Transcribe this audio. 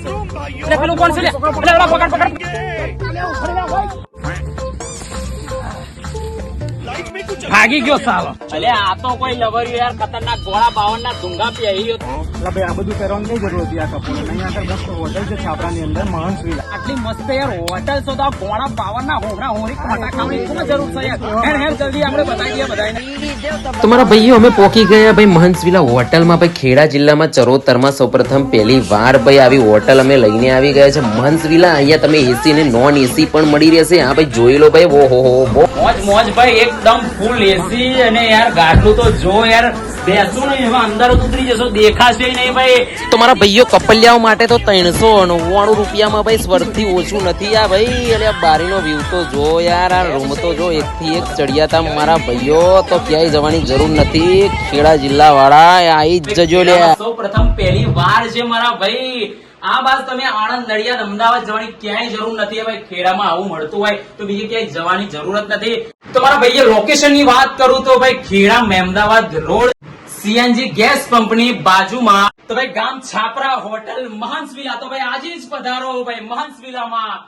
એટલે પેલું કોણ છે લે? એટલે પકડ. ભાગી ગયો સાલો. અલે આ તો કોઈ લવરિયો યાર, ખતરનાક ગોળા બાવળના ધુંગા પી ભાઈ આ બધું પહેરવાની કઈ જરૂર હતી? આ કપડું અહીંયા આગળ મસ્ત હોટલ છે છાપરાની અંદર, મહંસ વિલા. આટલી મસ્ત યાર હોટલ છો તો આ ગોળા બાવળના હોમરા હોરી ખોટા ખાવાની શું જરૂર છે યાર? હેર જલ્દી આપણે બતાવી દઈએ બધાને. તમારા ભાઈઓ અમે પોકી ગયા ભાઈ મહંસવિલા હોટલમાં. ભાઈ ખેડા જિલ્લામાં ચરોતરમાં સૌપ્રથમ પહેલી વાર ભાઈ આવી હોટલ અમે લઈને આવી ગયા છે મહંસવિલા. અહીંયા તમે એસી ને નોન એસી પણ મળી રહેશે. હા ભાઈ જોઈ લો ભાઈ. ઓહો મોજ મોજ ભાઈ, એકદમ ફૂલ એસી. અને યાર ગાડલું તો જો યાર, બેસો ને એમાં અંદર ઉતરી જશો, દેખાશે નહીં ભાઈ. તમારા ભાઈઓ કપલિયાઓ માટે તો 399 રૂપિયામાં ભાઈ સ્વર્ગથી ઓછું નથી. આ ભાઈ એટલે બારીનો વ્યૂ તો જો યાર, આ રૂમ તો જો એક થી એક ચડિયાતા. મારા ભાઈઓ તો ક્યાંય જવાની જરૂર નથી. ખેડા જિલ્લા વાળા આવી જ જજો લે. સૌ પ્રથમ પહેલી વાર છે મારા ભાઈ. આ બાદ તમે આણંદ, નડિયાદ, અમદાવાદ જવાની ક્યાંય જરૂર નથી. ભાઈ ખેડામાં આવું મળતું હોય તો બીજે ક્યાંય જવાની જરૂરત નથી. તો મારા ભાઈ લોકેશન ની વાત કરું તો ભાઈ Kheda Mehmedabad road, CNG gas પંપની બાજુમાં. તો ભાઈ ગામ છાપરા, હોટલ મહંસવિલા. તો ભાઈ આજે જ પધારો ભાઈ મહંસવિલામાં.